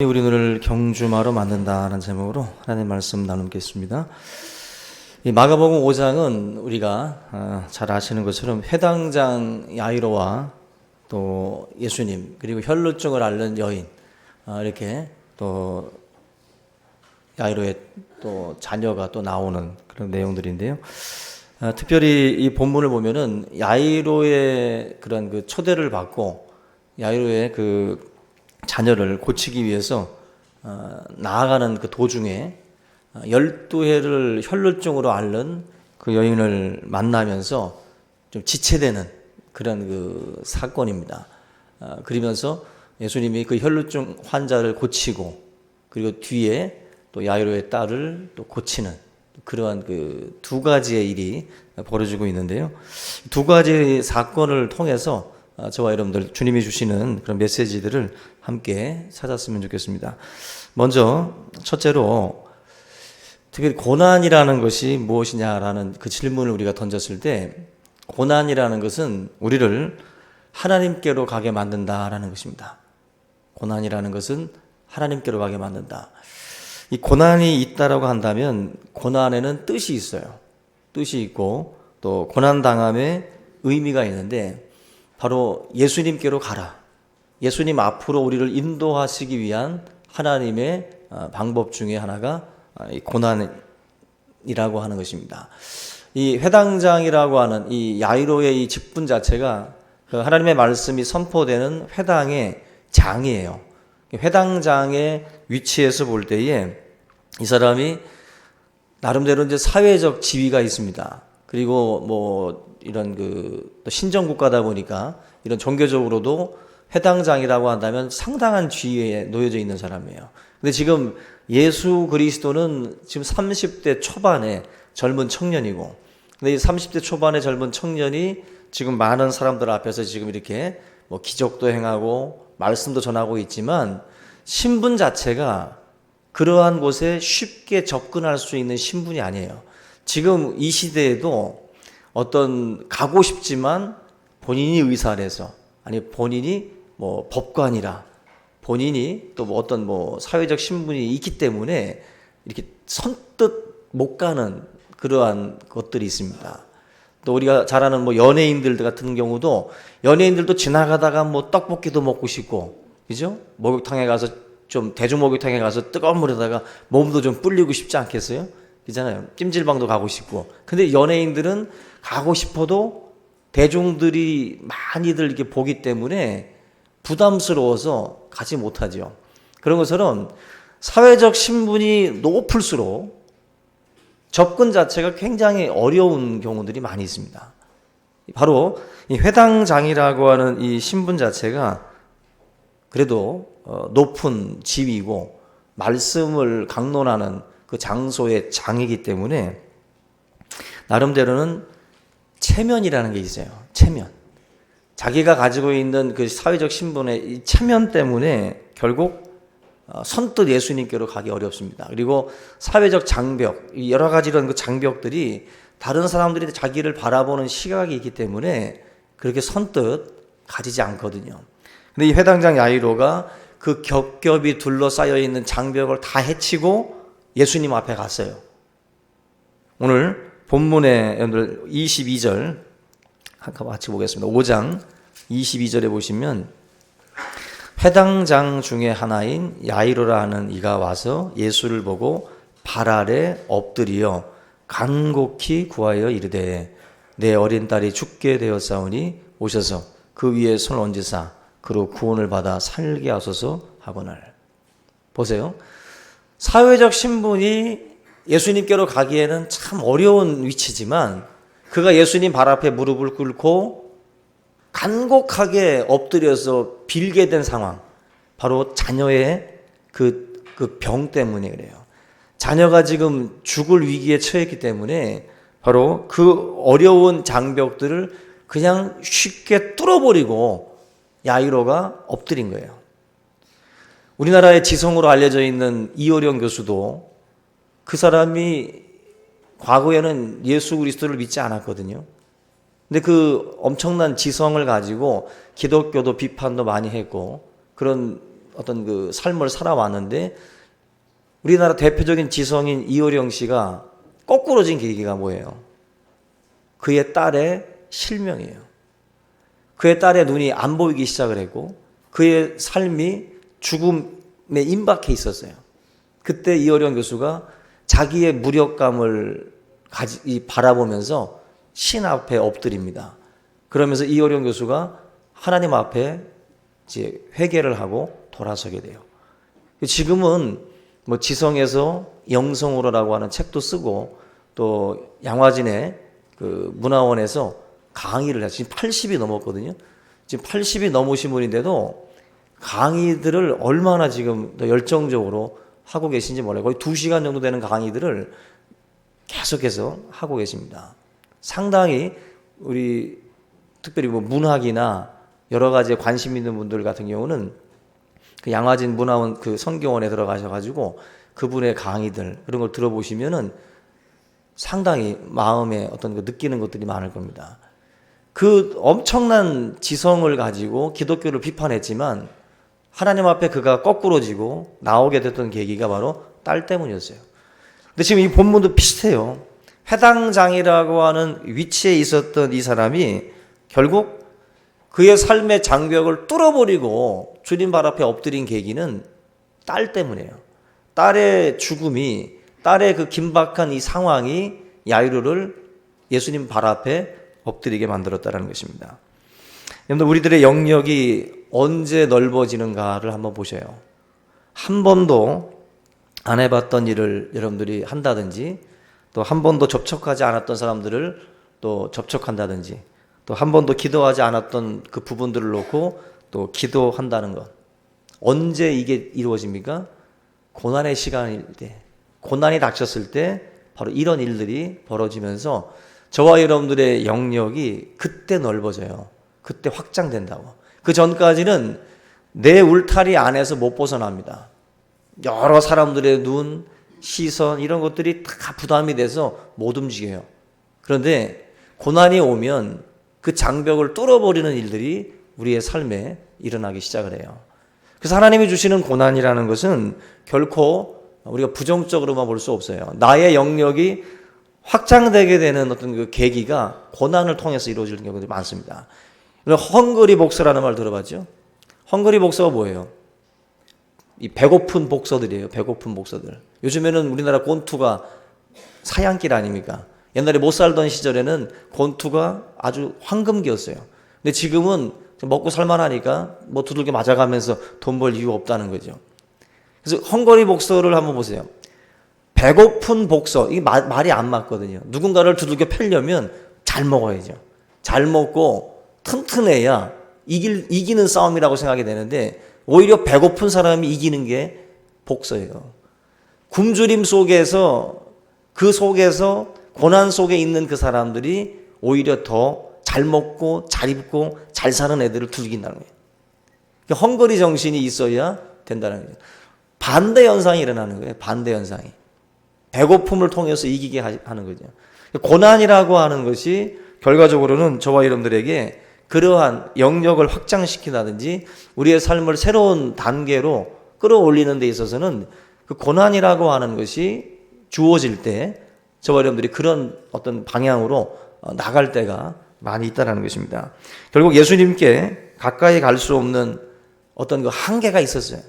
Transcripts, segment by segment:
우리 오늘 경주마로 만든다는 제목으로 하나님의 말씀 나누겠습니다. 이 마가복음 5장은 우리가 잘 아시는 것처럼 회당장 야이로와 또 예수님 그리고 혈루증을 앓는 여인 이렇게 또 야이로의 또 자녀가 또 나오는 그런 내용들인데요. 특별히 이 본문을 보면은 야이로의 그런 그 초대를 받고 야이로의 그 자녀를 고치기 위해서 나아가는 그 도중에 12해를 혈루증으로 앓는 그 여인을 만나면서 좀 지체되는 그런 그 사건입니다. 그러면서 예수님이 그 혈루증 환자를 고치고 그리고 뒤에 또 야이로의 딸을 또 고치는 그러한 그 두 가지의 일이 벌어지고 있는데요. 두 가지 사건을 통해서 저와 여러분들 주님이 주시는 그런 메시지들을 함께 찾았으면 좋겠습니다. 먼저 첫째로 특별히 고난이라는 것이 무엇이냐라는 그 질문을 우리가 던졌을 때 고난이라는 것은 우리를 하나님께로 가게 만든다라는 것입니다. 고난이라는 것은 하나님께로 가게 만든다. 이 고난이 있다라고 한다면 고난에는 뜻이 있어요. 뜻이 있고 또 고난 당함에 의미가 있는데 바로 예수님께로 가라. 예수님 앞으로 우리를 인도하시기 위한 하나님의 방법 중에 하나가 이 고난이라고 하는 것입니다. 이 회당장이라고 하는 이 야이로의 이 직분 자체가 하나님의 말씀이 선포되는 회당의 장이에요. 회당장의 위치에서 볼 때에 이 사람이 나름대로 이제 사회적 지위가 있습니다. 그리고 뭐 이런 또 신정 국가다 보니까 이런 종교적으로도 회당장이라고 한다면 상당한 지위에 놓여져 있는 사람이에요. 근데 지금 예수 그리스도는 지금 30대 초반의 젊은 청년이고, 근데 이 30대 초반의 젊은 청년이 지금 많은 사람들 앞에서 지금 이렇게 뭐 기적도 행하고 말씀도 전하고 있지만 신분 자체가 그러한 곳에 쉽게 접근할 수 있는 신분이 아니에요. 지금 이 시대에도 어떤 가고 싶지만 본인이 의사를 해서 아니 본인이 뭐 법관이라 본인이 또 뭐 어떤 뭐 사회적 신분이 있기 때문에 이렇게 선뜻 못 가는 그러한 것들이 있습니다. 또 우리가 잘 아는 뭐 연예인들 같은 경우도 연예인들도 지나가다가 뭐 떡볶이도 먹고 싶고 그죠? 목욕탕에 가서 좀 대중 목욕탕에 가서 뜨거운 물에다가 몸도 좀 불리고 싶지 않겠어요? 그잖아요. 찜질방도 가고 싶고. 근데 연예인들은 가고 싶어도 대중들이 많이들 이렇게 보기 때문에 부담스러워서 가지 못하죠. 그런 것처럼 사회적 신분이 높을수록 접근 자체가 굉장히 어려운 경우들이 많이 있습니다. 바로 이 회당장이라고 하는 이 신분 자체가 그래도 높은 지위고 말씀을 강론하는 그 장소의 장이기 때문에 나름대로는 체면이라는 게 있어요. 체면. 자기가 가지고 있는 그 사회적 신분의 이 체면 때문에 결국 선뜻 예수님께로 가기 어렵습니다. 그리고 사회적 장벽, 여러 가지 이런 그 장벽들이 다른 사람들이 자기를 바라보는 시각이 있기 때문에 그렇게 선뜻 가지지 않거든요. 근데 이 회당장 야이로가 그 겹겹이 둘러싸여 있는 장벽을 다 헤치고 예수님 앞에 갔어요. 오늘 본문에 22절 같이 보겠습니다. 5장 22절에 보시면 회당장 중에 하나인 야이로라 하는 이가 와서 예수를 보고 발 아래 엎드려 간곡히 구하여 이르되 내 어린 딸이 죽게 되었사오니 오셔서 그 위에 손을 얹으사 그로 구원을 받아 살게 하소서 하거늘. 보세요. 사회적 신분이 예수님께로 가기에는 참 어려운 위치지만 그가 예수님 발 앞에 무릎을 꿇고 간곡하게 엎드려서 빌게 된 상황, 바로 자녀의 그 병 때문에 그래요. 자녀가 지금 죽을 위기에 처했기 때문에 바로 그 어려운 장벽들을 그냥 쉽게 뚫어버리고 야이로가 엎드린 거예요. 우리나라의 지성으로 알려져 있는 이호령 교수도 그 사람이 과거에는 예수 그리스도를 믿지 않았거든요. 근데 그 엄청난 지성을 가지고 기독교도 비판도 많이 했고 그런 어떤 그 삶을 살아왔는데 우리나라 대표적인 지성인 이효령 씨가 거꾸로진 계기가 뭐예요? 그의 딸의 실명이에요. 그의 딸의 눈이 안 보이기 시작을 했고 그의 삶이 죽음에 임박해 있었어요. 그때 이효령 교수가 자기의 무력감을 바라보면서 신 앞에 엎드립니다. 그러면서 이효령 교수가 하나님 앞에 이제 회개를 하고 돌아서게 돼요. 지금은 뭐 지성에서 영성으로라고 하는 책도 쓰고 또 양화진의 그 문화원에서 강의를 해서 지금 80이 넘었거든요. 지금 80이 넘으신 분인데도 강의들을 얼마나 지금 더 열정적으로 하고 계신지 몰라요. 거의 2시간 정도 되는 강의들을 계속해서 하고 계십니다. 상당히 우리 특별히 뭐 문학이나 여러 가지에 관심 있는 분들 같은 경우는 그 양화진 문화원 그 선교원에 들어가셔가지고 그분의 강의들 이런 걸 들어보시면은 상당히 마음에 어떤 그 느끼는 것들이 많을 겁니다. 그 엄청난 지성을 가지고 기독교를 비판했지만 하나님 앞에 그가 거꾸로지고 나오게 됐던 계기가 바로 딸 때문이었어요. 근데 지금 이 본문도 비슷해요. 회당장이라고 하는 위치에 있었던 이 사람이 결국 그의 삶의 장벽을 뚫어버리고 주님 발 앞에 엎드린 계기는 딸 때문이에요. 딸의 죽음이, 딸의 그 긴박한 이 상황이 야이로를 예수님 발 앞에 엎드리게 만들었다는 것입니다. 여러분들, 우리들의 영역이 언제 넓어지는가를 한번 보셔요. 한 번도 안 해봤던 일을 여러분들이 한다든지, 또 한 번도 접촉하지 않았던 사람들을 또 접촉한다든지, 또 한 번도 기도하지 않았던 그 부분들을 놓고 또 기도한다는 것. 언제 이게 이루어집니까? 고난의 시간일 때, 고난이 닥쳤을 때 바로 이런 일들이 벌어지면서 저와 여러분들의 영역이 그때 넓어져요. 그때 확장된다고. 그 전까지는 내 울타리 안에서 못 벗어납니다. 여러 사람들의 눈, 시선 이런 것들이 다 부담이 돼서 못 움직여요. 그런데 고난이 오면 그 장벽을 뚫어버리는 일들이 우리의 삶에 일어나기 시작을 해요. 그래서 하나님이 주시는 고난이라는 것은 결코 우리가 부정적으로만 볼 수 없어요. 나의 영역이 확장되게 되는 어떤 그 계기가 고난을 통해서 이루어지는 경우들이 많습니다. 헝그리 복서라는 말 들어봤죠? 헝그리 복서가 뭐예요? 이 배고픈 복서들이에요. 배고픈 복서들. 요즘에는 우리나라 곤투가 사양길 아닙니까? 옛날에 못 살던 시절에는 곤투가 아주 황금기였어요. 근데 지금은 먹고 살만하니까 뭐 두들겨 맞아가면서 돈 벌 이유 없다는 거죠. 그래서 헝거리 복서를 한번 보세요. 배고픈 복서, 이게 말이 안 맞거든요. 누군가를 두들겨 패려면 잘 먹어야죠. 잘 먹고 튼튼해야 이기는 싸움이라고 생각이 되는데 오히려 배고픈 사람이 이기는 게 복서예요. 굶주림 속에서 그 속에서 고난 속에 있는 그 사람들이 오히려 더 잘 먹고 잘 입고 잘 사는 애들을 두들긴다는 거예요. 헝거리 정신이 있어야 된다는 거예요. 반대 현상이 일어나는 거예요. 반대 현상이. 배고픔을 통해서 이기게 하는 거죠. 고난이라고 하는 것이 결과적으로는 저와 여러분들에게 그러한 영역을 확장시킨다든지 우리의 삶을 새로운 단계로 끌어올리는 데 있어서는 그 고난이라고 하는 것이 주어질 때 저와 여러분들이 그런 어떤 방향으로 나갈 때가 많이 있다는 것입니다. 결국 예수님께 가까이 갈 수 없는 어떤 그 한계가 있었어요.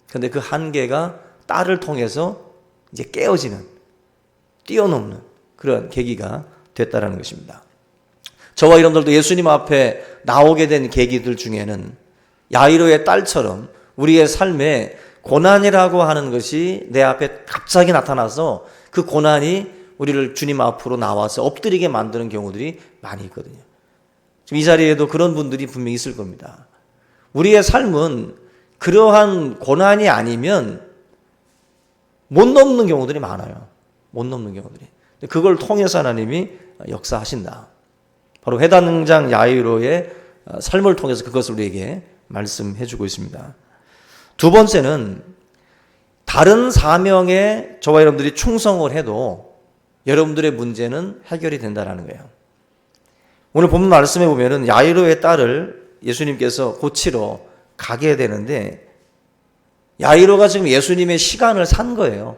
그런데 그 한계가 딸을 통해서 이제 깨어지는, 뛰어넘는 그런 계기가 됐다는 것입니다. 저와 여러분들도 예수님 앞에 나오게 된 계기들 중에는 야이로의 딸처럼 우리의 삶에 고난이라고 하는 것이 내 앞에 갑자기 나타나서 그 고난이 우리를 주님 앞으로 나와서 엎드리게 만드는 경우들이 많이 있거든요. 지금 이 자리에도 그런 분들이 분명히 있을 겁니다. 우리의 삶은 그러한 고난이 아니면 못 넘는 경우들이 많아요. 못 넘는 경우들이. 그걸 통해서 하나님이 역사하신다. 바로 회당장 야이로의 삶을 통해서 그것을 우리에게 말씀해 주고 있습니다. 두 번째는 다른 사명에 저와 여러분들이 충성을 해도 여러분들의 문제는 해결이 된다는 거예요. 오늘 본문 말씀에 보면은 야이로의 딸을 예수님께서 고치러 가게 되는데 야이로가 지금 예수님의 시간을 산 거예요.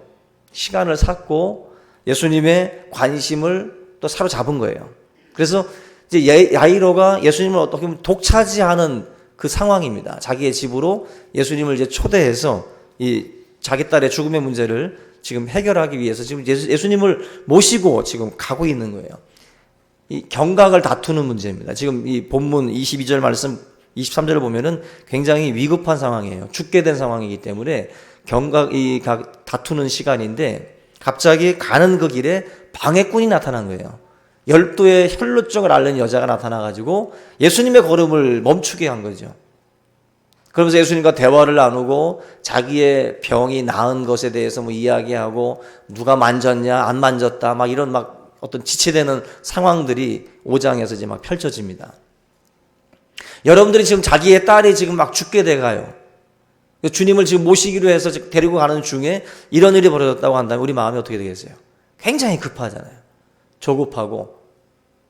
시간을 샀고 예수님의 관심을 또 사로잡은 거예요. 그래서 이제 야이로가 예수님을 어떻게 보면 독차지하는 그 상황입니다. 자기의 집으로 예수님을 이제 초대해서 이 자기 딸의 죽음의 문제를 지금 해결하기 위해서 지금 예수님을 모시고 지금 가고 있는 거예요. 이 경각을 다투는 문제입니다. 지금 이 본문 22절 말씀 23절을 보면은 굉장히 위급한 상황이에요. 죽게 된 상황이기 때문에 다투는 시간인데 갑자기 가는 그 길에 방해꾼이 나타난 거예요. 12의 혈루증을 앓는 여자가 나타나가지고 예수님의 걸음을 멈추게 한 거죠. 그러면서 예수님과 대화를 나누고 자기의 병이 나은 것에 대해서 뭐 이야기하고 누가 만졌냐 안 만졌다 막 이런 막 어떤 지체되는 상황들이 5장에서 이제 막 펼쳐집니다. 여러분들이 지금 자기의 딸이 지금 막 죽게 돼가요. 주님을 지금 모시기로 해서 데리고 가는 중에 이런 일이 벌어졌다고 한다면 우리 마음이 어떻게 되겠어요? 굉장히 급하잖아요. 조급하고.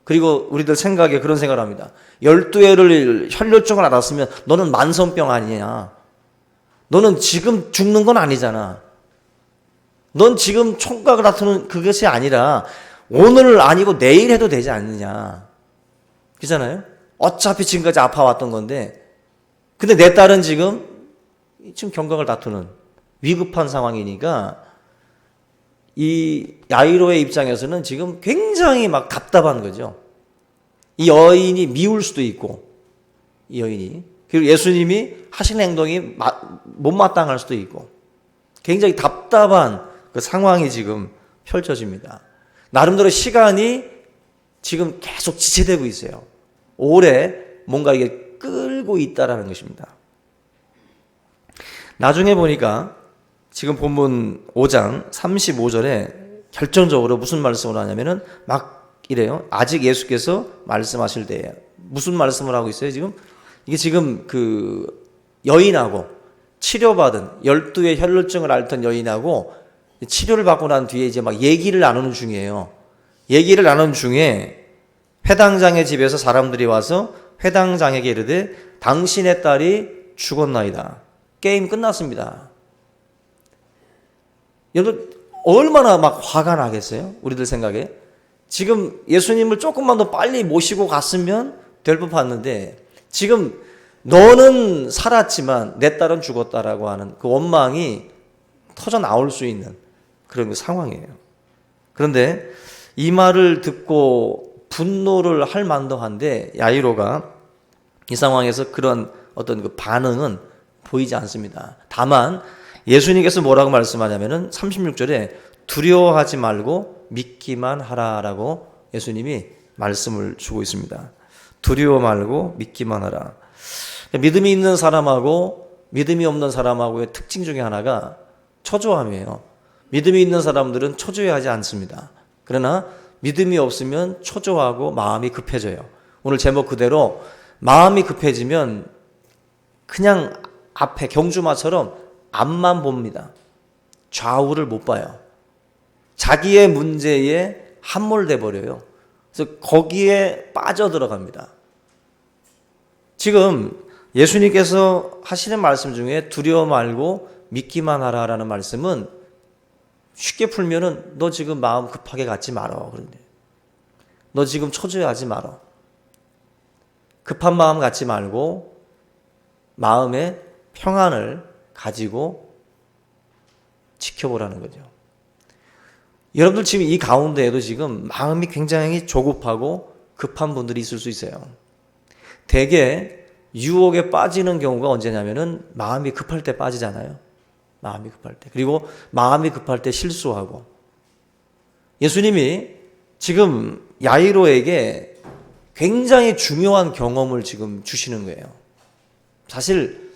그리고 우리들 생각에 그런 생각을 합니다. 12회를 혈류증을 앓았으면 너는 만성병 아니냐. 너는 지금 죽는 건 아니잖아. 넌 지금 총각을 다투는 그것이 아니라 오늘 아니고 내일 해도 되지 않느냐. 그렇잖아요? 어차피 지금까지 아파왔던 건데 근데 내 딸은 지금 경각을 다투는 위급한 상황이니까 이 야이로의 입장에서는 지금 굉장히 막 답답한 거죠. 이 여인이 미울 수도 있고 이 여인이 그리고 예수님이 하신 행동이 못마땅할 수도 있고 굉장히 답답한 그 상황이 지금 펼쳐집니다. 나름대로 시간이 지금 계속 지체되고 있어요. 오래 뭔가 이게 끌고 있다라는 것입니다. 나중에 보니까 지금 본문 5장 35절에 결정적으로 무슨 말씀을 하냐면은 막 이래요. 아직 예수께서 말씀하실 때에 무슨 말씀을 하고 있어요, 지금? 이게 지금 그 여인하고 치료받은 12의 혈루증을 앓던 여인하고 치료를 받고 난 뒤에 이제 막 얘기를 나누는 중이에요. 얘기를 나누는 중에 회당장의 집에서 사람들이 와서 회당장에게 이르되 당신의 딸이 죽었나이다. 게임 끝났습니다. 여러분 얼마나 막 화가 나겠어요? 우리들 생각에. 지금 예수님을 조금만 더 빨리 모시고 갔으면 될 법했는데 지금 너는 살았지만 내 딸은 죽었다라고 하는 그 원망이 터져 나올 수 있는 그런 상황이에요. 그런데 이 말을 듣고 분노를 할 만도 한데 야이로가 이 상황에서 그런 어떤 그 반응은 보이지 않습니다. 다만 예수님께서 뭐라고 말씀하냐면은 36절에 두려워하지 말고 믿기만 하라라고 예수님이 말씀을 주고 있습니다. 두려워 말고 믿기만 하라. 믿음이 있는 사람하고 믿음이 없는 사람하고의 특징 중에 하나가 초조함이에요. 믿음이 있는 사람들은 초조해하지 않습니다. 그러나 믿음이 없으면 초조하고 마음이 급해져요. 오늘 제목 그대로 마음이 급해지면 그냥 앞에 경주마처럼 앞만 봅니다. 좌우를 못 봐요. 자기의 문제에 함몰돼 버려요. 그래서 거기에 빠져들어갑니다. 지금 예수님께서 하시는 말씀 중에 두려워 말고 믿기만 하라라는 말씀은 쉽게 풀면은 너 지금 마음 급하게 갖지 말어. 그런데 너 지금 초조해하지 말어. 급한 마음 갖지 말고 마음에 평안을 가지고 지켜보라는 거죠. 여러분들 지금 이 가운데에도 지금 마음이 굉장히 조급하고 급한 분들이 있을 수 있어요. 대개 유혹에 빠지는 경우가 언제냐면은 마음이 급할 때 빠지잖아요. 마음이 급할 때. 그리고 마음이 급할 때 실수하고. 예수님이 지금 야이로에게 굉장히 중요한 경험을 지금 주시는 거예요. 사실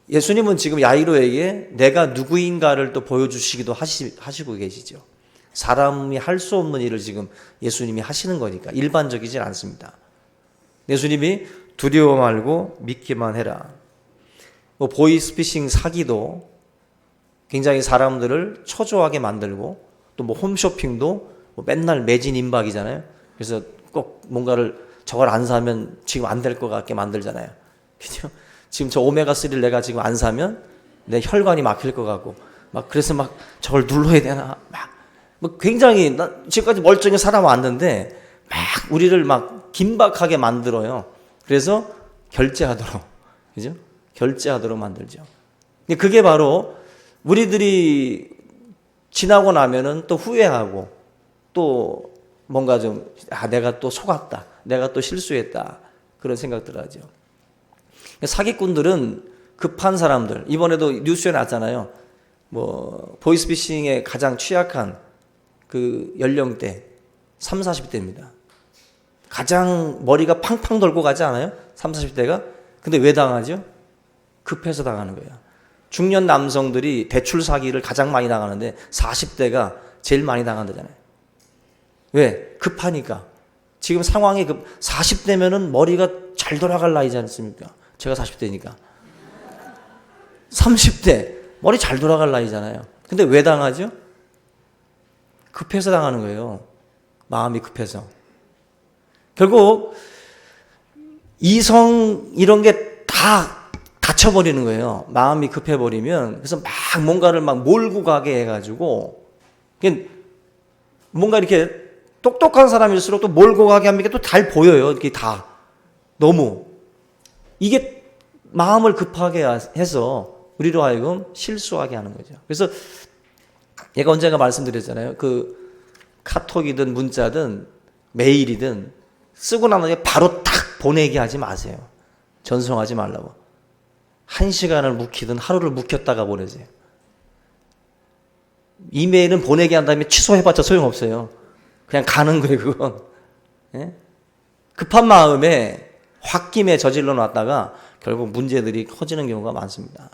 예수님은 지금 야이로에게 내가 누구인가를 또 보여주시기도 하시고 계시죠. 사람이 할 수 없는 일을 지금 예수님이 하시는 거니까 일반적이진 않습니다. 예수님이 두려워 말고 믿기만 해라. 뭐 보이스피싱 사기도 굉장히 사람들을 초조하게 만들고 또 뭐 홈쇼핑도 뭐 맨날 매진 임박이잖아요. 그래서 꼭 뭔가를 저걸 안 사면 지금 안 될 것 같게 만들잖아요. 그죠? 지금 저 오메가3를 내가 지금 안 사면 내 혈관이 막힐 것 같고 막 그래서 막 저걸 눌러야 되나 뭐 굉장히 나 지금까지 멀쩡히 살아왔는데 막 우리를 막 긴박하게 만들어요. 그래서 결제하도록, 그죠? 결제하도록 만들죠. 그게 바로 우리들이 지나고 나면은 또 후회하고 또 뭔가 좀 내가 또 속았다, 내가 또 실수했다 그런 생각들을 하죠. 사기꾼들은 급한 사람들, 이번에도 뉴스에 났잖아요. 뭐 보이스피싱에 가장 취약한 그 연령대 30, 40대입니다. 가장 머리가 팡팡 돌고 가지 않아요? 30, 40대가? 근데 왜 당하죠? 급해서 당하는 거예요. 중년 남성들이 대출 사기를 가장 많이 당하는데 40대가 제일 많이 당한다잖아요. 왜? 급하니까. 지금 상황이 40대면은 머리가 잘 돌아갈 나이지 않습니까? 제가 40대니까. 30대 머리 잘 돌아갈 나이잖아요. 근데 왜 당하죠? 급해서 당하는 거예요. 마음이 급해서. 결국 이성 이런 게 다 닫혀버리는 거예요. 마음이 급해버리면. 그래서 막 뭔가를 막 몰고 가게 해가지고 뭔가 이렇게 똑똑한 사람일수록 또 몰고 가게 하면 또 잘 보여요. 이게 다 너무 이게 마음을 급하게 해서 우리로 하여금 실수하게 하는 거죠. 그래서 얘가 언젠가 말씀드렸잖아요. 그 카톡이든 문자든 메일이든 쓰고 나면 바로 딱 보내게 하지 마세요. 전송하지 말라고. 1시간을 묵히든 하루를 묵혔다가 보내세요. 이메일은 보내게 한 다음에 취소해봤자 소용없어요. 그냥 가는 거예요, 그건. 예? 급한 마음에 홧김에 저질러 놨다가 결국 문제들이 커지는 경우가 많습니다.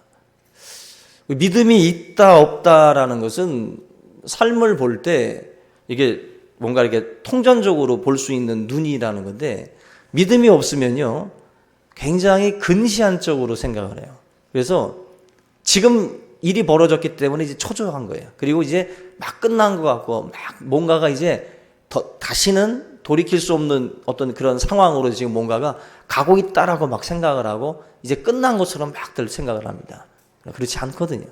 믿음이 있다 없다라는 것은 삶을 볼 때 이게 뭔가 이렇게 통전적으로 볼 수 있는 눈이라는 건데, 믿음이 없으면요 굉장히 근시안적으로 생각을 해요. 그래서 지금 일이 벌어졌기 때문에 이제 초조한 거예요. 그리고 이제 막 끝난 것 같고 막 뭔가가 이제 다시는 돌이킬 수 없는 어떤 그런 상황으로 지금 뭔가가 가고 있다라고 막 생각을 하고 이제 끝난 것처럼 막들 생각을 합니다. 그렇지 않거든요.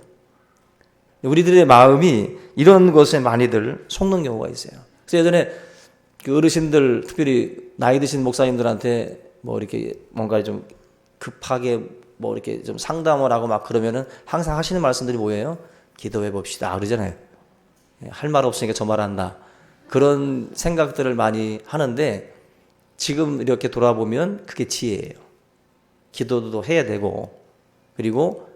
우리들의 마음이 이런 것에 많이들 속는 경우가 있어요. 그래서 예전에 그 어르신들, 특별히 나이 드신 목사님들한테 뭐 이렇게 뭔가 좀 급하게 뭐 이렇게 좀 상담을 하고 막 그러면은 항상 하시는 말씀들이 뭐예요? 기도해 봅시다 그러잖아요. 할 말 없으니까 저 말한다. 그런 생각들을 많이 하는데 지금 이렇게 돌아보면 그게 지혜예요. 기도도 해야 되고, 그리고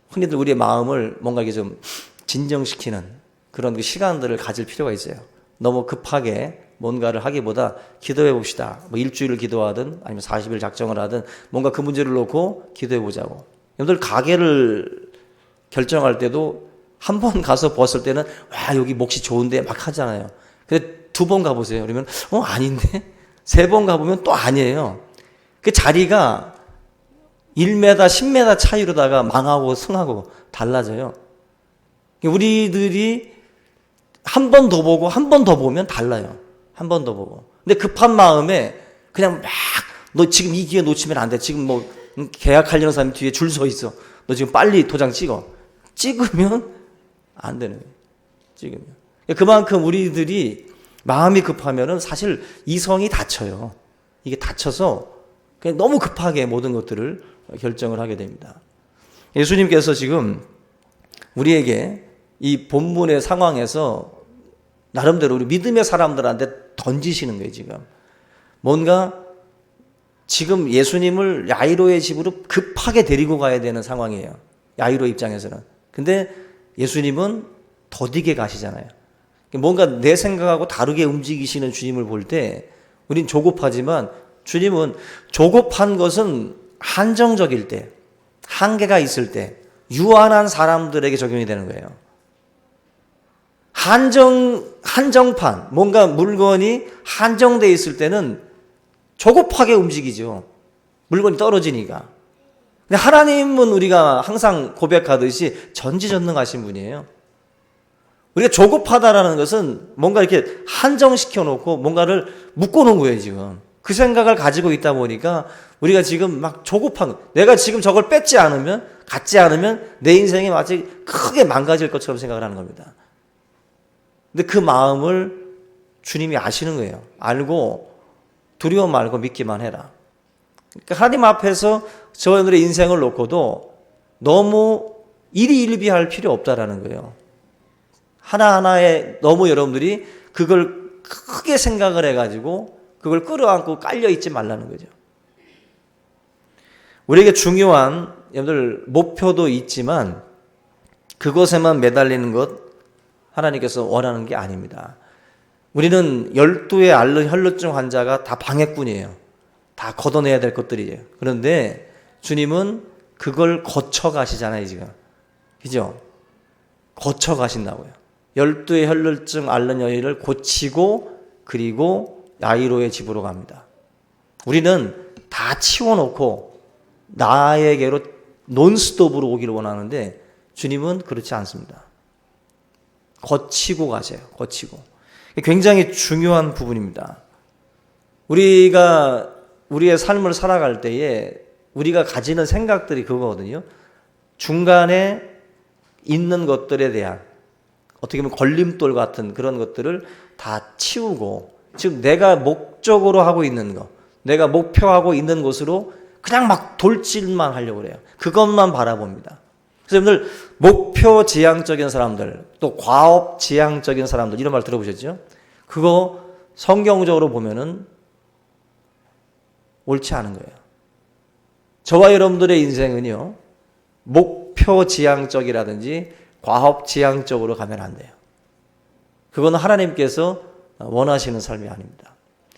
흔히들 우리의 마음을 뭔가 이게 좀 진정시키는 그런 그 시간들을 가질 필요가 있어요. 너무 급하게 뭔가를 하기보다 기도해 봅시다. 뭐 일주일을 기도하든 아니면 40일 작정을 하든 뭔가 그 문제를 놓고 기도해 보자고. 여러분들 가게를 결정할 때도 한 번 가서 봤을 때는 와 여기 몫이 좋은데 막 하잖아요. 근데 2번 가보세요. 그러면 아닌데? 3번 가보면 또 아니에요. 그 자리가 1m, 10m 차이로다가 망하고 승하고 달라져요. 우리들이 한 번 더 보고 한 번 더 보면 달라요. 한 번 더 보고. 근데 급한 마음에 그냥 막 너 지금 이 기회 놓치면 안 돼. 지금 뭐 계약하려는 사람이 뒤에 줄 서 있어. 너 지금 빨리 도장 찍어. 찍으면 안 되는 거예요. 찍으면. 그만큼 우리들이 마음이 급하면은 사실 이성이 닫혀요. 이게 닫혀서 그냥 너무 급하게 모든 것들을 결정을 하게 됩니다. 예수님께서 지금 우리에게 이 본문의 상황에서 나름대로 우리 믿음의 사람들한테 던지시는 거예요, 지금. 뭔가 지금 예수님을 야이로의 집으로 급하게 데리고 가야 되는 상황이에요. 야이로 입장에서는. 근데 예수님은 더디게 가시잖아요. 뭔가 내 생각하고 다르게 움직이시는 주님을 볼 때 우린 조급하지만 주님은 조급한 것은 한정적일 때, 한계가 있을 때, 유한한 사람들에게 적용이 되는 거예요. 한정판, 뭔가 물건이 한정되어 있을 때는 조급하게 움직이죠. 물건이 떨어지니까. 근데 하나님은 우리가 항상 고백하듯이 전지전능하신 분이에요. 우리가 조급하다라는 것은 뭔가 이렇게 한정시켜 놓고 뭔가를 묶어 놓은 거예요, 지금. 그 생각을 가지고 있다 보니까 우리가 지금 막 조급한, 내가 지금 저걸 갖지 않으면 내 인생이 마치 크게 망가질 것처럼 생각을 하는 겁니다. 근데 그 마음을 주님이 아시는 거예요. 알고 두려워 말고 믿기만 해라. 그러니까 하나님 앞에서 저희들의 인생을 놓고도 너무 일희일비할 필요 없다라는 거예요. 하나하나에 너무 여러분들이 그걸 크게 생각을 해가지고 그걸 끌어안고 깔려있지 말라는 거죠. 우리에게 중요한 여러분들 목표도 있지만 그것에만 매달리는 것 하나님께서 원하는 게 아닙니다. 우리는 12의 혈루증 환자가 다 방해꾼이에요. 다 걷어내야 될 것들이에요. 그런데 주님은 그걸 거쳐가시잖아요, 지금. 그죠? 거쳐가신다고요. 12의 혈루증 앓는 여인을 고치고 그리고 야이로의 집으로 갑니다. 우리는 다 치워놓고 나에게로 논스톱으로 오기를 원하는데 주님은 그렇지 않습니다. 거치고 가세요. 거치고. 굉장히 중요한 부분입니다. 우리가 우리의 삶을 살아갈 때에 우리가 가지는 생각들이 그거거든요. 중간에 있는 것들에 대한 어떻게 보면 걸림돌 같은 그런 것들을 다 치우고, 즉 내가 목적으로 하고 있는 것, 내가 목표하고 있는 곳으로 그냥 막 돌진만 하려고 그래요. 그것만 바라봅니다. 그래서 여러분들 목표 지향적인 사람들, 또 과업 지향적인 사람들, 이런 말 들어보셨죠? 그거 성경적으로 보면은 옳지 않은 거예요. 저와 여러분들의 인생은요, 목표 지향적이라든지 과업 지향적으로 가면 안 돼요. 그건 하나님께서 원하시는 삶이 아닙니다.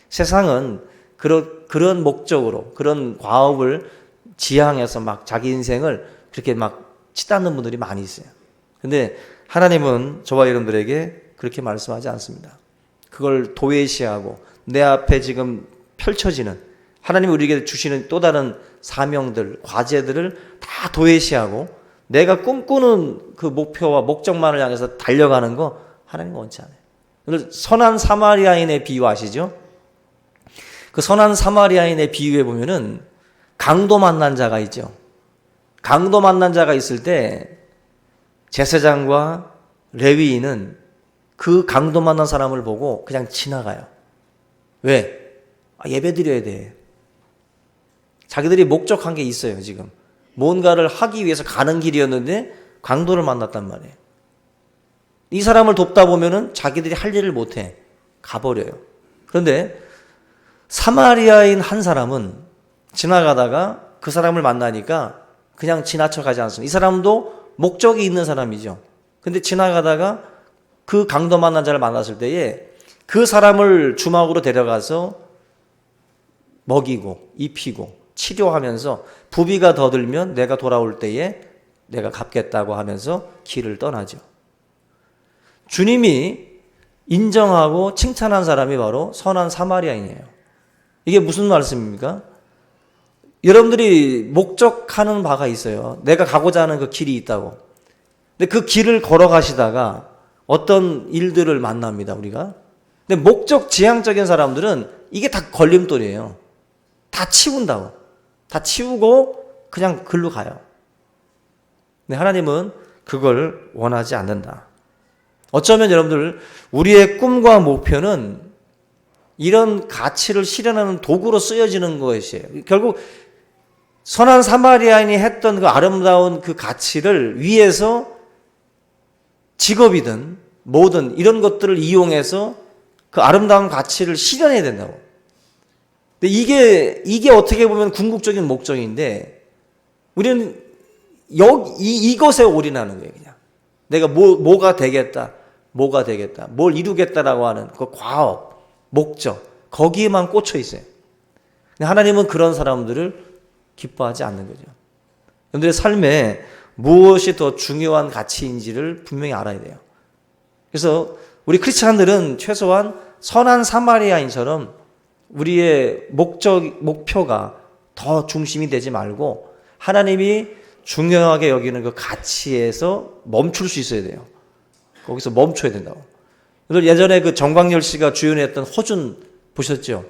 세상은 그런 목적으로, 그런 과업을 지향해서 막 자기 인생을 그렇게 막 치닫는 분들이 많이 있어요. 근데 하나님은 저와 여러분들에게 그렇게 말씀하지 않습니다. 그걸 도외시하고 내 앞에 지금 펼쳐지는 하나님이 우리에게 주시는 또 다른 사명들, 과제들을 다 도외시하고 내가 꿈꾸는 그 목표와 목적만을 향해서 달려가는 거 하나님은 원치 않아요. 선한 사마리아인의 비유 아시죠? 그 선한 사마리아인의 비유에 보면은 강도 만난 자가 있죠. 강도 만난 자가 있을 때 제사장과 레위인은 그 강도 만난 사람을 보고 그냥 지나가요. 왜? 예배 드려야 돼. 자기들이 목적한 게 있어요, 지금. 뭔가를 하기 위해서 가는 길이었는데 강도를 만났단 말이에요. 이 사람을 돕다 보면은 자기들이 할 일을 못해. 가버려요. 그런데 사마리아인 한 사람은 지나가다가 그 사람을 만나니까 그냥 지나쳐 가지 않습니다. 이 사람도 목적이 있는 사람이죠. 근데 지나가다가 그 강도 만난 자를 만났을 때에 그 사람을 주막으로 데려가서 먹이고 입히고 치료하면서 부비가 더 들면 내가 돌아올 때에 내가 갚겠다고 하면서 길을 떠나죠. 주님이 인정하고 칭찬한 사람이 바로 선한 사마리아인이에요. 이게 무슨 말씀입니까? 여러분들이 목적하는 바가 있어요. 내가 가고자 하는 그 길이 있다고. 근데 그 길을 걸어가시다가 어떤 일들을 만납니다, 우리가. 근데 목적 지향적인 사람들은 이게 다 걸림돌이에요. 다 치운다고. 다 치우고 그냥 글로 가요. 근데 하나님은 그걸 원하지 않는다. 어쩌면 여러분들, 우리의 꿈과 목표는 이런 가치를 실현하는 도구로 쓰여지는 것이에요. 결국 선한 사마리아인이 했던 그 아름다운 그 가치를 위해서 직업이든 뭐든 이런 것들을 이용해서 그 아름다운 가치를 실현해야 된다고. 근데 이게 어떻게 보면 궁극적인 목적인데 우리는 이것에 올인하는 거예요, 그냥. 내가 뭐가 되겠다, 뭘 이루겠다라고 하는 그 과업, 목적, 거기에만 꽂혀 있어요. 근데 하나님은 그런 사람들을 기뻐하지 않는 거죠. 여러분들의 삶에 무엇이 더 중요한 가치인지를 분명히 알아야 돼요. 그래서 우리 크리스찬들은 최소한 선한 사마리아인처럼 우리의 목표가 더 중심이 되지 말고 하나님이 중요하게 여기는 그 가치에서 멈출 수 있어야 돼요. 거기서 멈춰야 된다고. 예전에 그 정광열 씨가 주연했던 허준 보셨죠?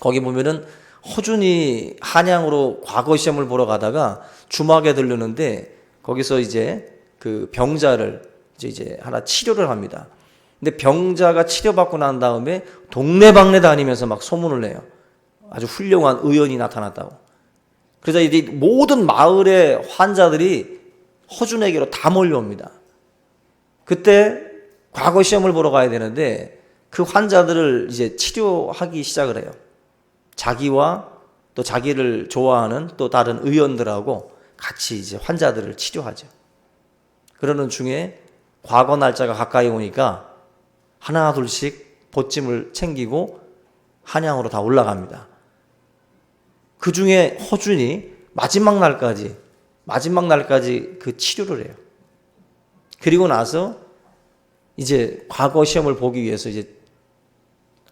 거기 보면은 허준이 한양으로 과거 시험을 보러 가다가 주막에 들르는데 거기서 이제 그 병자를 이제 하나 치료를 합니다. 근데 병자가 치료받고 난 다음에 동네방네 다니면서 막 소문을 내요. 아주 훌륭한 의원이 나타났다고. 그래서 이제 모든 마을의 환자들이 허준에게로 다 몰려옵니다. 그때 과거 시험을 보러 가야 되는데 그 환자들을 이제 치료하기 시작을 해요. 자기와 또 자기를 좋아하는 또 다른 의원들하고 같이 이제 환자들을 치료하죠. 그러는 중에 과거 날짜가 가까이 오니까 하나 둘씩 보찜을 챙기고 한양으로 다 올라갑니다. 그 중에 허준이 마지막 날까지 그 치료를 해요. 그리고 나서 이제 과거 시험을 보기 위해서 이제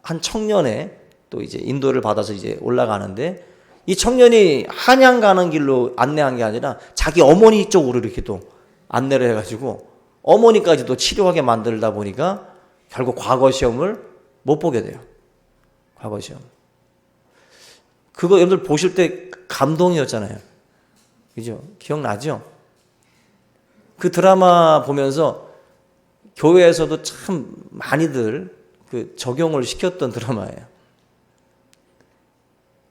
한 청년의 또 이제 인도를 받아서 이제 올라가는데 이 청년이 한양 가는 길로 안내한 게 아니라 자기 어머니 쪽으로 이렇게 또 안내를 해가지고 어머니까지도 치료하게 만들다 보니까 결국 과거 시험을 못 보게 돼요. 과거 시험. 그거 여러분들 보실 때 감동이었잖아요. 그죠? 기억나죠? 그 드라마 보면서 교회에서도 참 많이들 그 적용을 시켰던 드라마예요.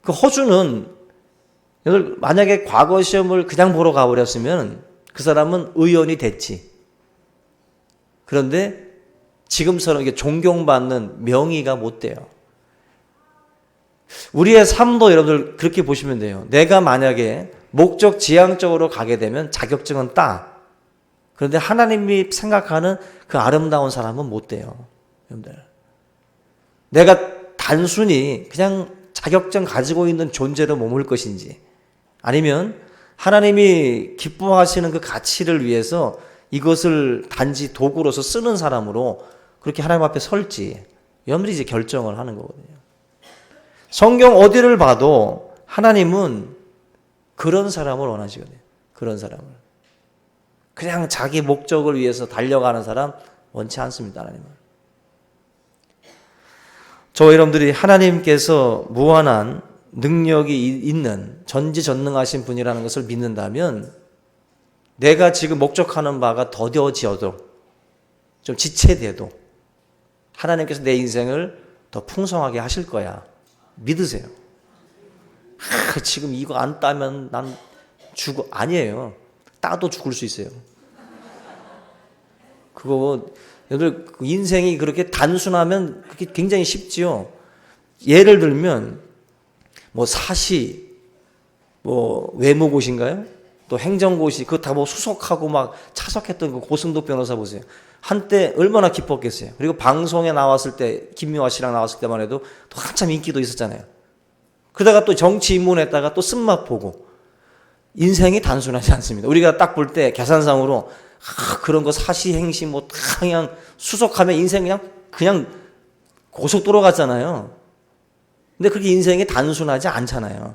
그 허준은 여러분 만약에 과거 시험을 그냥 보러 가버렸으면 그 사람은 의원이 됐지. 그런데 지금처럼 이게 존경받는 명의가 못 돼요. 우리의 삶도 여러분들 그렇게 보시면 돼요. 내가 만약에 목적 지향적으로 가게 되면 자격증은 따. 그런데 하나님이 생각하는 그 아름다운 사람은 못 돼요. 여러분들. 내가 단순히 그냥 자격증 가지고 있는 존재로 머물 것인지 아니면 하나님이 기뻐하시는 그 가치를 위해서 이것을 단지 도구로서 쓰는 사람으로 그렇게 하나님 앞에 설지 여러분들이 이제 결정을 하는 거거든요. 성경 어디를 봐도 하나님은 그런 사람을 원하시거든요. 그런 사람을. 그냥 자기 목적을 위해서 달려가는 사람 원치 않습니다. 하나님은. 저 여러분들이 하나님께서 무한한 능력이 있는 전지전능하신 분이라는 것을 믿는다면 내가 지금 목적하는 바가 더뎌지어도 좀 지체돼도 하나님께서 내 인생을 더 풍성하게 하실 거야. 믿으세요. 지금 이거 안 따면 난 죽어. 아니에요. 따도 죽을 수 있어요. 그거 여러분 인생이 그렇게 단순하면 그게 굉장히 쉽지요. 예를 들면 뭐 사시, 뭐 외무고시인가요? 또 행정고시 그거 다 뭐 수석하고 막 차석했던 그 고승덕 변호사 보세요. 한때 얼마나 기뻤겠어요. 그리고 방송에 나왔을 때 김미화 씨랑 나왔을 때만 해도 또 한참 인기도 있었잖아요. 그러다가 또 정치 입문했다가 또 쓴맛 보고 인생이 단순하지 않습니다. 우리가 딱 볼 때 계산상으로 그런 거 사시 행시 뭐 다 그냥 수석하면 인생 그냥 고속도로 같잖아요. 근데 그렇게 인생이 단순하지 않잖아요.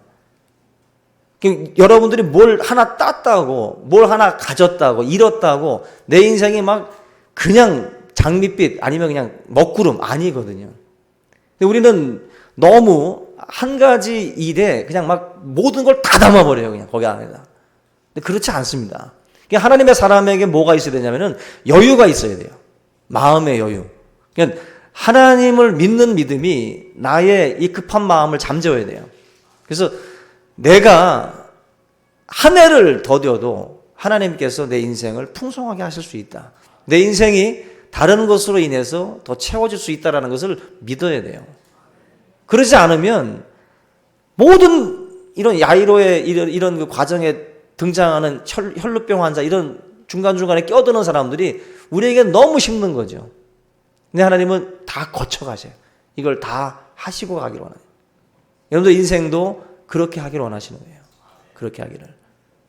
여러분들이 뭘 하나 땄다고, 뭘 하나 가졌다고, 잃었다고, 내 인생이 막 그냥 장밋빛 아니면 그냥 먹구름 아니거든요. 근데 우리는 너무 한 가지 일에 그냥 막 모든 걸 다 담아버려요. 그냥 거기 안에다. 근데 그렇지 않습니다. 하나님의 사람에게 뭐가 있어야 되냐면은 여유가 있어야 돼요. 마음의 여유. 그러니까 하나님을 믿는 믿음이 나의 이 급한 마음을 잠재워야 돼요. 그래서 내가 한 해를 더뎌도 하나님께서 내 인생을 풍성하게 하실 수 있다. 내 인생이 다른 것으로 인해서 더 채워질 수 있다는 것을 믿어야 돼요. 그러지 않으면 모든 이런 야이로의 이런 그 과정에 등장하는 혈루병 환자 이런 중간중간에 껴드는 사람들이 우리에게 너무 힘든 거죠. 근데 하나님은 다 거쳐가세요. 이걸 다 하시고 가기를 원해요. 여러분들 인생도 그렇게 하기를 원하시는 거예요. 그렇게 하기를.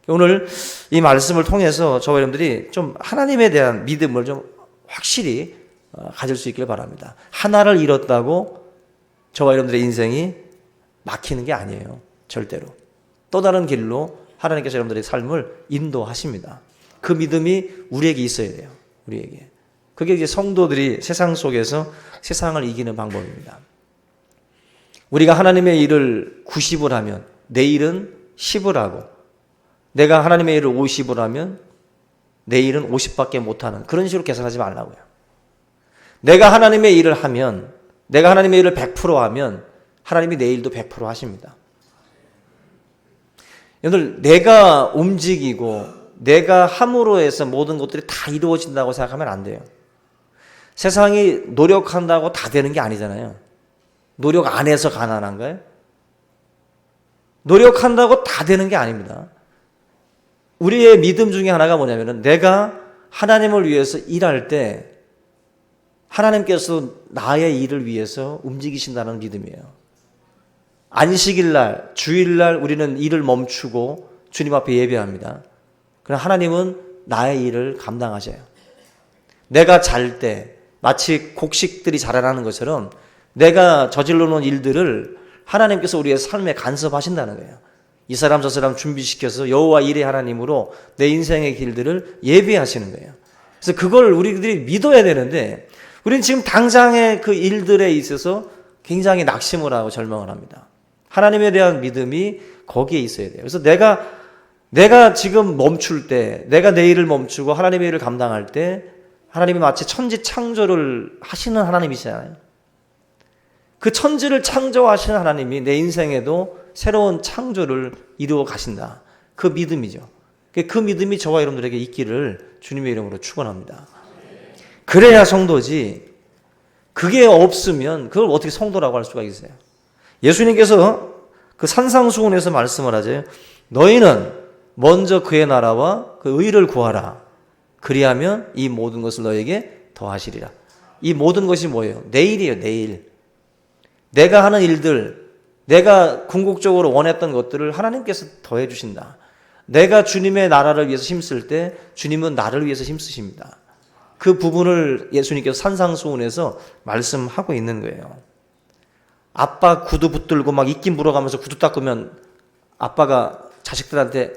오늘 이 말씀을 통해서 저와 여러분들이 좀 하나님에 대한 믿음을 좀 확실히 가질 수 있길 바랍니다. 하나를 잃었다고 저와 여러분들의 인생이 막히는 게 아니에요. 절대로. 또 다른 길로 하나님께서 여러분들의 삶을 인도하십니다. 그 믿음이 우리에게 있어야 돼요. 우리에게. 그게 이제 성도들이 세상 속에서 세상을 이기는 방법입니다. 우리가 하나님의 일을 90을 하면 내일은 10을 하고, 내가 하나님의 일을 50을 하면 내일은 50밖에 못하는 그런 식으로 계산하지 말라고요. 내가 하나님의 일을 하면, 내가 하나님의 일을 100% 하면 하나님이 내일도 100% 하십니다. 여러분들, 내가 움직이고 내가 함으로 해서 모든 것들이 다 이루어진다고 생각하면 안 돼요. 세상이 노력한다고 다 되는 게 아니잖아요. 노력 안 해서 가난한가요? 노력한다고 다 되는 게 아닙니다. 우리의 믿음 중에 하나가 뭐냐면은, 내가 하나님을 위해서 일할 때 하나님께서 나의 일을 위해서 움직이신다는 믿음이에요. 안식일날, 주일날 우리는 일을 멈추고 주님 앞에 예배합니다. 그러나 하나님은 나의 일을 감당하셔요. 내가 잘 때 마치 곡식들이 자라나는 것처럼 내가 저질러 놓은 일들을 하나님께서 우리의 삶에 간섭하신다는 거예요. 이 사람 저 사람 준비시켜서 여호와 일의 하나님으로 내 인생의 길들을 예비하시는 거예요. 그래서 그걸 우리들이 믿어야 되는데, 우리는 지금 당장의 그 일들에 있어서 굉장히 낙심을 하고 절망을 합니다. 하나님에 대한 믿음이 거기에 있어야 돼요. 그래서 내가 지금 멈출 때, 내가 내 일을 멈추고 하나님의 일을 감당할 때 하나님이 마치 천지 창조를 하시는 하나님이시잖아요. 그 천지를 창조하시는 하나님이 내 인생에도 새로운 창조를 이루어 가신다. 그 믿음이죠. 그 믿음이 저와 여러분들에게 있기를 주님의 이름으로 축원합니다. 그래야 성도지, 그게 없으면 그걸 어떻게 성도라고 할 수가 있어요? 예수님께서 그 산상수훈에서 말씀을 하죠. 너희는 먼저 그의 나라와 그 의를 구하라. 그리하면 이 모든 것을 너에게 더하시리라. 이 모든 것이 뭐예요? 내일이에요, 내일. 내가 하는 일들, 내가 궁극적으로 원했던 것들을 하나님께서 더해 주신다. 내가 주님의 나라를 위해서 힘쓸 때 주님은 나를 위해서 힘쓰십니다. 그 부분을 예수님께서 산상수훈에서 말씀하고 있는 거예요. 아빠 구두 붙들고 막 입김 불어가면서 구두 닦으면 아빠가 자식들한테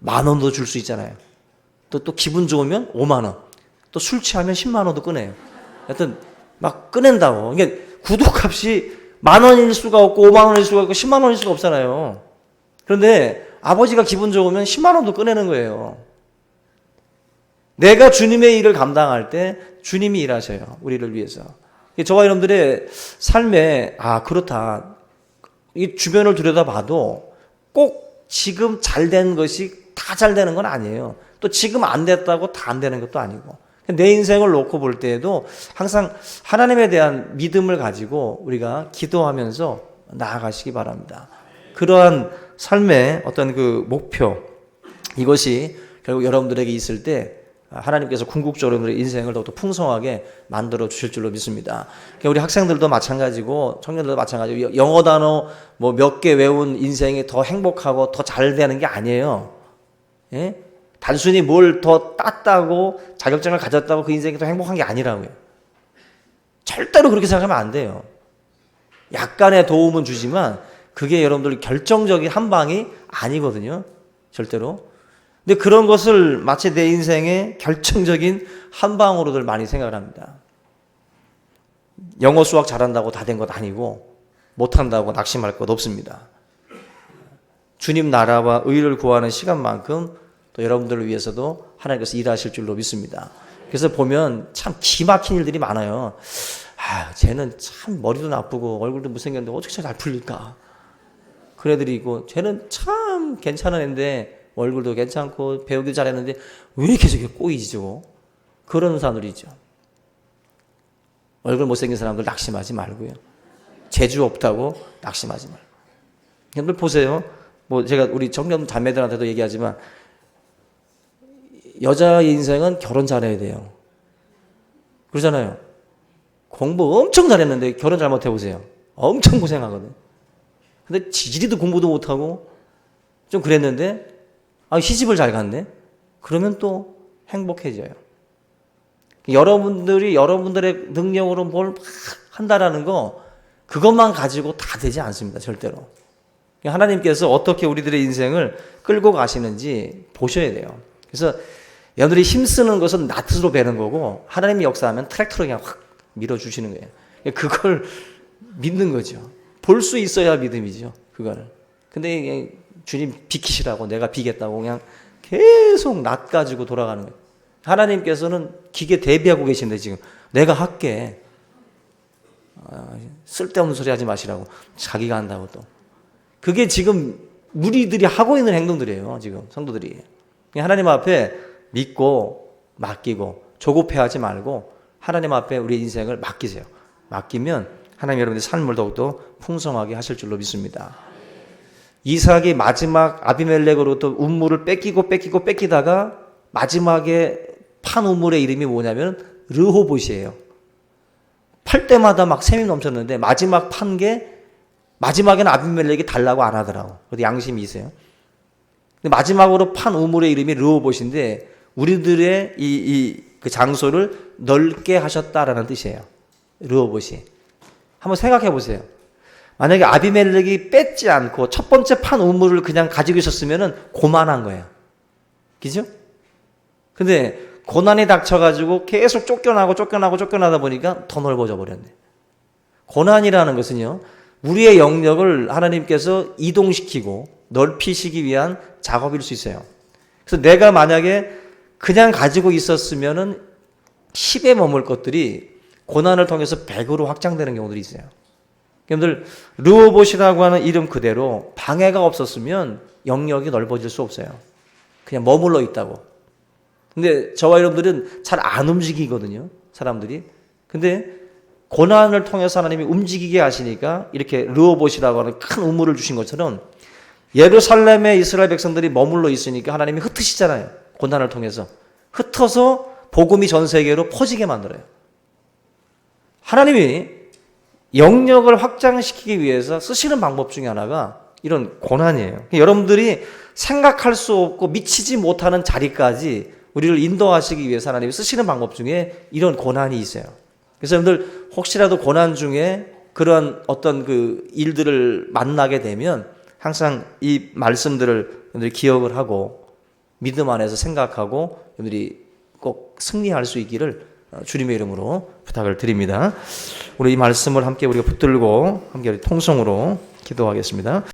10,000원도 줄 수 있잖아요. 또 기분 좋으면 50,000원. 또 술 취하면 100,000원도 꺼내요. 하여튼 막 꺼낸다고. 이게 구두값이 10,000원일 수가 없고 50,000원일 수가 없고 100,000원일 수가 없잖아요. 그런데 아버지가 기분 좋으면 100,000원도 꺼내는 거예요. 내가 주님의 일을 감당할 때 주님이 일하셔요. 우리를 위해서. 저와 여러분들의 삶에 그렇다. 이 주변을 들여다봐도 꼭 지금 잘 된 것이 다 잘 되는 건 아니에요. 또 지금 안 됐다고 다 안 되는 것도 아니고. 내 인생을 놓고 볼 때에도 항상 하나님에 대한 믿음을 가지고 우리가 기도하면서 나아가시기 바랍니다. 그러한 삶의 어떤 그 목표, 이것이 결국 여러분들에게 있을 때 하나님께서 궁극적으로 여러분들의 인생을 더욱더 풍성하게 만들어 주실 줄로 믿습니다. 우리 학생들도 마찬가지고 청년들도 마찬가지고 영어 단어 뭐 몇 개 외운 인생이 더 행복하고 더 잘 되는 게 아니에요. 예? 단순히 뭘 더 땄다고 자격증을 가졌다고 그 인생이 더 행복한 게 아니라고요. 절대로 그렇게 생각하면 안 돼요. 약간의 도움은 주지만 그게 여러분들 결정적인 한 방이 아니거든요. 절대로. 근데 그런 것을 마치 내 인생의 결정적인 한 방으로들 많이 생각을 합니다. 영어 수학 잘한다고 다 된 것 아니고 못한다고 낙심할 것 없습니다. 주님 나라와 의를 구하는 시간만큼 또 여러분들을 위해서도 하나님께서 일하실 줄로 믿습니다. 그래서 보면 참 기막힌 일들이 많아요. 쟤는 참 머리도 나쁘고 얼굴도 못생겼는데 어떻게 잘 풀릴까? 그런 애들이 있고, 쟤는 참 괜찮은 애인데 얼굴도 괜찮고 배우기도 잘했는데 왜 이렇게 저게 꼬이죠? 그런 사람들이 있죠. 얼굴 못생긴 사람들 낙심하지 말고요. 재주 없다고 낙심하지 말고. 여러분 보세요. 뭐 제가 우리 청년 자매들한테도 얘기하지만 여자의 인생은 결혼 잘해야 돼요. 그러잖아요. 공부 엄청 잘했는데 결혼 잘못해보세요. 엄청 고생하거든. 근데 지지리도 공부도 못하고 좀 그랬는데 시집을 잘 갔네? 그러면 또 행복해져요. 여러분들이 여러분들의 능력으로 뭘 한다라는 거, 그것만 가지고 다 되지 않습니다. 절대로. 하나님께서 어떻게 우리들의 인생을 끌고 가시는지 보셔야 돼요. 그래서 여러분들이 힘쓰는 것은 낫으로 베는 거고, 하나님이 역사하면 트랙터로 그냥 확 밀어주시는 거예요. 그걸 믿는 거죠. 볼 수 있어야 믿음이죠. 그거를. 근데 그냥 주님 비키시라고 내가 비겠다고 그냥 계속 낯가지고 돌아가는 거예요. 하나님께서는 기계 대비하고 계신데 지금 내가 할게. 쓸데없는 소리 하지 마시라고. 자기가 한다고 또. 그게 지금 우리들이 하고 있는 행동들이에요. 지금 성도들이. 하나님 앞에 믿고 맡기고 조급해하지 말고 하나님 앞에 우리 인생을 맡기세요. 맡기면 하나님 여러분의 삶을 더욱더 풍성하게 하실 줄로 믿습니다. 이삭이 마지막 아비멜렉으로부터 우물을 뺏기다가 마지막에 판 우물의 이름이 뭐냐면 르호봇이에요. 팔 때마다 막 샘이 넘쳤는데 마지막 판 게 마지막에는 아비멜렉이 달라고 안 하더라고. 그래도 양심이 있어요. 근데 마지막으로 판 우물의 이름이 르호봇인데 우리들의 그 장소를 넓게 하셨다라는 뜻이에요. 르호봇이. 한번 생각해 보세요. 만약에 아비멜렉이 뺏지 않고 첫 번째 판 우물을 그냥 가지고 있었으면 고만한 거예요. 그죠? 근데 고난이 닥쳐가지고 계속 쫓겨나다 보니까 더 넓어져 버렸네. 고난이라는 것은요, 우리의 영역을 하나님께서 이동시키고 넓히시기 위한 작업일 수 있어요. 그래서 내가 만약에 그냥 가지고 있었으면은 10에 머물 것들이 고난을 통해서 100으로 확장되는 경우들이 있어요. 여러분들, 르호봇이라고 하는 이름 그대로 방해가 없었으면 영역이 넓어질 수 없어요. 그냥 머물러 있다고. 근데 저와 여러분들은 잘 안 움직이거든요. 사람들이. 근데 고난을 통해서 하나님이 움직이게 하시니까 이렇게 르호봇이라고 하는 큰 우물을 주신 것처럼 예루살렘에 이스라엘 백성들이 머물러 있으니까 하나님이 흩으시잖아요. 고난을 통해서. 흩어서 복음이 전 세계로 퍼지게 만들어요. 하나님이 영역을 확장시키기 위해서 쓰시는 방법 중에 하나가 이런 고난이에요. 여러분들이 생각할 수 없고 미치지 못하는 자리까지 우리를 인도하시기 위해서 하나님이 쓰시는 방법 중에 이런 고난이 있어요. 그래서 여러분들 혹시라도 고난 중에 그런 어떤 그 일들을 만나게 되면 항상 이 말씀들을 여러분들이 기억을 하고 믿음 안에서 생각하고 여러분들이 꼭 승리할 수 있기를 주님의 이름으로 부탁을 드립니다. 우리 이 말씀을 함께 우리가 붙들고 함께 통성으로 기도하겠습니다.